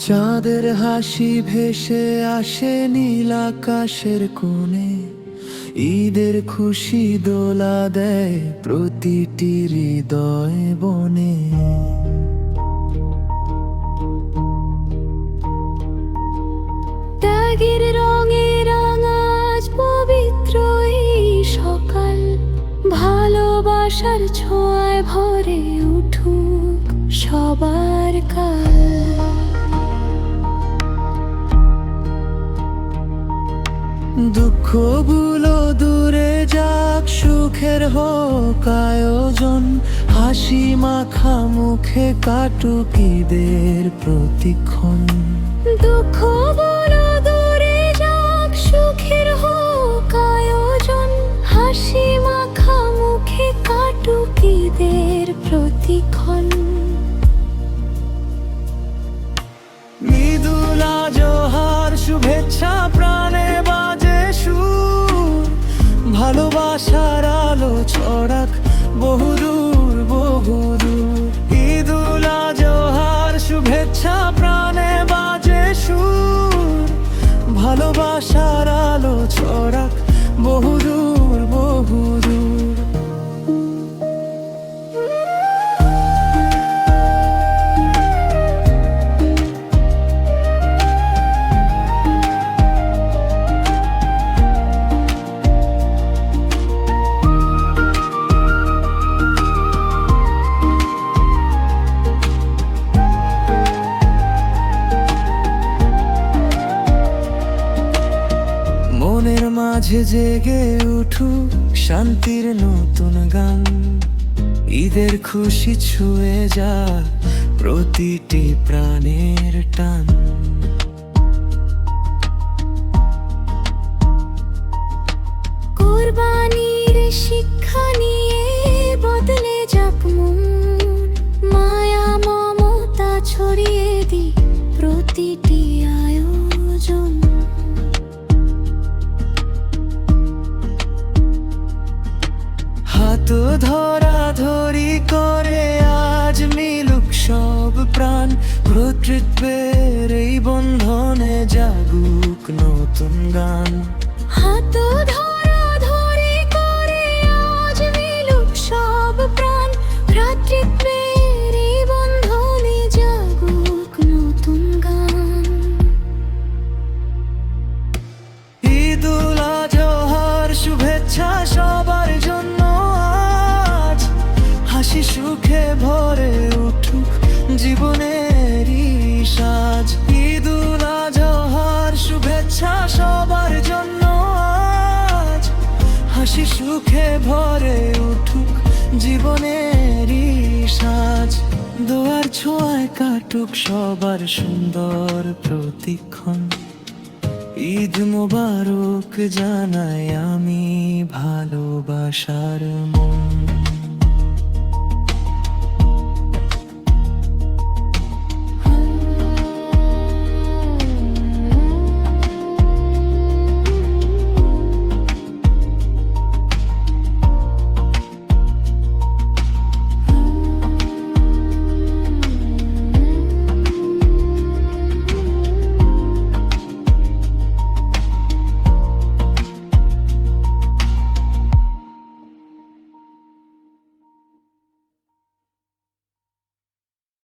চাঁদের হাসি ভেসে আসে নীল আকাশের কোণে, ঈদের খুশি দোলা দেয় প্রতিটি হৃদয় বনে। ত্যাগের রঙে রাঙাজ পবিত্র এই সকাল, ভালোবাসার ছোঁয়ায় ভরে উঠুক সবার কাল। দুঃখগুলো দূরে যাক, সুখের হোক আয়োজন, হাসি মাখা মুখে কাটুক ঈদের প্রতিক্ষণ। দুঃখগুলো দূরে যাক, সুখের হোক আয়োজন, হাসি মাখা মুখে কাটুক ঈদের প্রতিক্ষণ। মৃদুলা জোহার শুভেচ্ছা প্রাণে বাজে সুর, ভালোবাসার আলো ছড়াক বহুদূর বহুদূর। ঈদুলা জোহার শুভেচ্ছা প্রাণে বাজে সুর, ভালোবাসার আলো ছড়াক বহুদূর বহুদূর। মনের মাঝে জেগে উঠুক শান্তির নতুন গান, ঈদের খুশি ছুঁয়ে যা প্রতিটি প্রাণের টান। কোরবানির শিক্ষা নিয়ে বদলে যাক মন, মায়া মমতা ছড়িয়ে দি প্রতিটি আয়োজন। হাত ধরা ধরি করে আজ মিলুক সব প্রাণ, ভ্রাতৃত্বের এই বন্ধনে জাগুক নতুন গান। হাত ধরা ধরি করে আজ মিলুক সব প্রাণ, ভ্রাতৃত্বের এই বন্ধনে জাগুক নতুন গান। ঈদুল আজহার শুভেচ্ছা সবার জন্য আজ, হাসি সুখে ভরে উঠুক জীবনেরই সাজ। ঈদুল আজহার শুভেচ্ছা সবার জন্য আজ, হাসি সুখে ভরে উঠুক জীবনেরই সাজ। দোয়ার ছোঁয়ায় কাটুক সবার সুন্দর প্রতিক্ষণ। ঈদ মোবারক জানাই আমি ভালোবাসার মন।